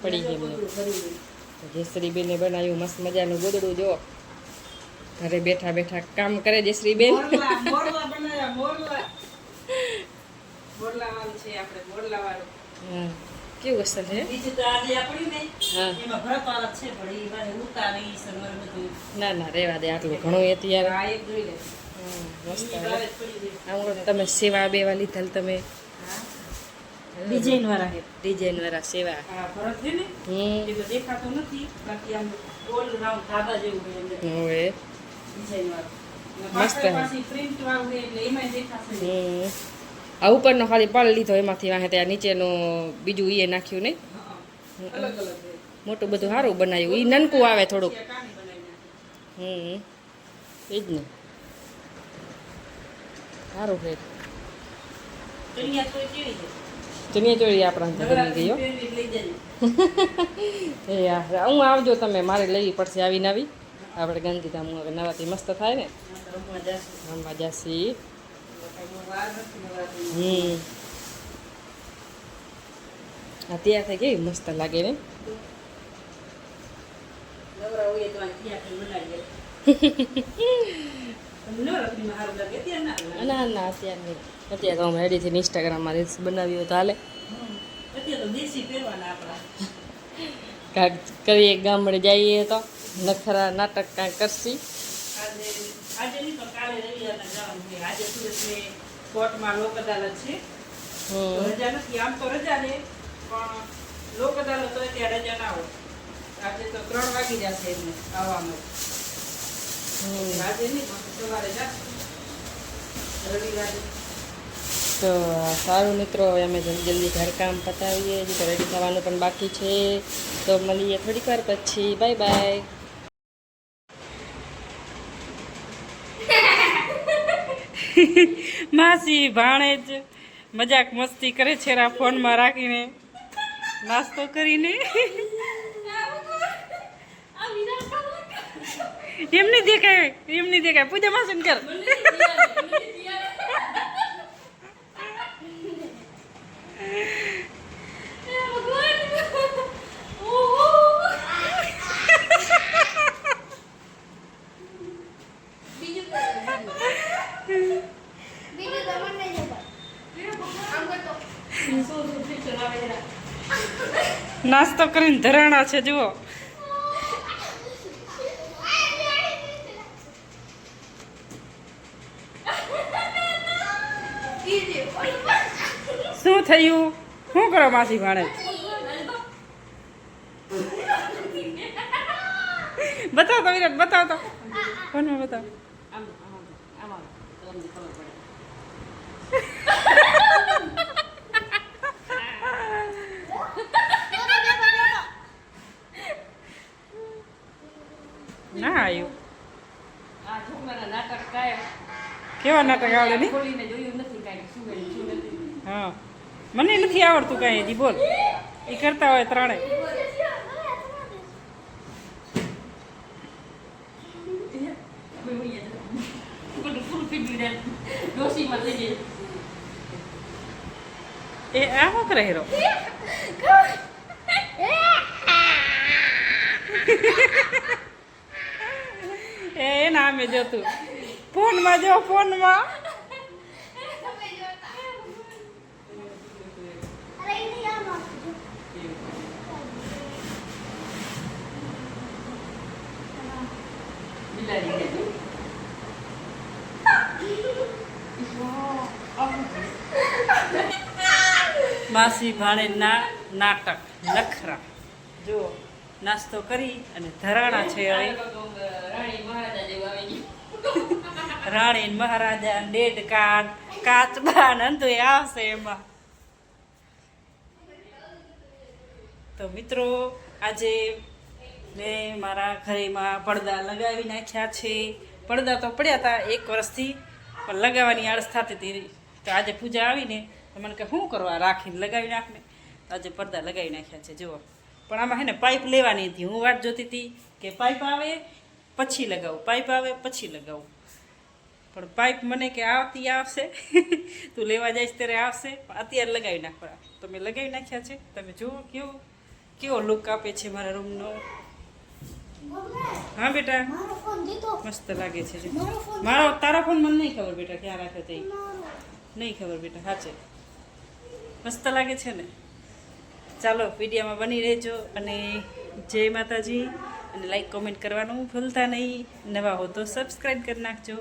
પડી ગઈ મને જયશ્રીબેને બનાવ્યું મસ્ત મજાનું ગોદડું જો ઘરે બેઠા બેઠા કામ કરે જયશ્રીબેન હા કેવું અસર છે હા ના ના રેવા દે આટલું ઘણું એ ત્યારે મસ્ત આમ તમે સેવા બેવા લીધેલ તમે ડિઝાઇન વાળા હે ડિઝાઇન વાળા સેવા ભરત છે ને એ તો દેખાતું નથી બાકી આમ ઓલ રાઉન્ડ ધાબા જેવું હોય અંદર હવે ડિઝાઇન વાળું મસ્ત હે. પાછી પ્રિન્ટ વાળું હોય એટલે એમાંય દેખાશે આ ઉપરનો ખાલી પળ લીધો એમાંથી વાહે ત્યાં નીચેનું બીજું એ નાખ્યું નહીં અલગ અલગ હોય મોટું બધું સારું બનાવ્યું એ નનકું આવે થોડુંક કાણી બનાવીને એ જ ને સારું છે દુનિયા તો કેવી છે ચણિયા ચોળી આપણા ગમી ગયો પહેરવી લઈ જજો એ યાર હું આવજો તમે મારે લેવી પડશે આવી નવી આપણે ગાંધીધામ નવાથી મસ્ત થાય ને રમવા જાશું રમવા જાસી વાર નથી નવરાત્રી અત્યારે થાય કેવી મસ્ત લાગે ને નવરા હોય તો આ ક્યાં કઈ બનાવીએ નવરાત્રીમાં સારું લાગે અત્યારે ના લાગે ના ના અત્યારે નહીં અત્યારે તો અમે રેડી થઈને ઇન્સ્ટાગ્રામમાં રીલ્સ બનાવી હોય તો હાલે અત્યારે તો દેશી પહેરવાના આપણા કાંઈક કરીએ ગામડે જઈએ તો નખરા નાટક કાંઈક કરશી આજે આજે નહીં પણ કાલે રવિવારના જવાનું છે આજે સુરતની કોર્ટમાં લોક અદાલત છે તો રજા નથી આમ તો રજા છે પણ લોક અદાલત હોય ત્યાં રજા ના હોય આજે તો 3 વાગી જશે એમને આવવામાં આજે નહીં પણ સવારે જશે રવિવારે તો સારું મિત્રો હવે અમે જલ્દી જલ્દી ઘરકામ પતાવીએ હજી તો રેડી થવાનું પણ બાકી છે તો મળીએ થોડીક વાર પછી બાય બાય માસી ભાણેજ મજાક મસ્તી કરે છે ફોનમાં રાખીને નાસ્તો કરીને એમની દેખાય પૂજા માસુન કર નાસ્તો કરીને ધરાણા છે જુઓ શું થયું શું કરો માસી ભાણે બતાવો તો વિરાટ બતાવો તો ફોનમાં બતાવો ના આવ્યું આ છોકરાના નાટક કાંઈ કેવા નાટક આવડે નહીં ખોલીને જોયું નથી કાંઈ શું ગયું શું નથી હા મને નથી આવડતું કાંઈ હજી બોલ એ કરતા હોય ત્રણેય ડોસીમાં લઈ જઈએ એ આ શું કરે હીરો એ નામે જોતું ફોનમાં જો ફોનમાં માસી ભાણેજના નાટક નખરા જો નાસ્તો કરી અને ધરાણા છે હવે રાણી મહારાજા જેવું આવી ગયું રાણી મહારાજા ડેડકાન કાચબાન અંધુ આવશે એમાં તો મિત્રો આજે મેં મારા ઘરેમાં પડદા લગાવી નાખ્યા છે પડદા તો પડ્યા હતા 1 વર્ષથી પણ લગાવવાની આળસ થતી હતી તો આજે પૂજા આવીને તો મને કે શું કરવા રાખીને લગાવી નાખને આજે પડદા લગાવી નાખ્યા છે જુઓ પણ આમાં હે ને પાઇપ લેવાની હતી હું વાટ જોતી હતી કે પાઇપ આવે પછી લગાવું પાઇપ આવે પછી લગાવું પણ પાઇપ મને કે આવશે તું લેવા જઈશ ત્યારે આવશે પણ અત્યારે લગાવી નાખવા તો મેં લગાવી નાખ્યા છે તમે જુઓ કેવું કેવો લુક આપે છે મારા રૂમનો. હા બેટા મારો ફોન દીધો. મસ્ત લાગે છે જો. મારો ફોન મારો તારો ફોન મને નહીં ખબર બેટા ક્યાં રાખ્યો તે નહીં ખબર બેટા સાચે મસ્ત લાગે છે ને. ચાલો વિડીયોમાં બની રહેજો અને જય માતાજી અને લાઈક કોમેન્ટ કરવાનું ભૂલતા નહીં. નવા હો તો સબસ્ક્રાઈબ કરી નાખજો.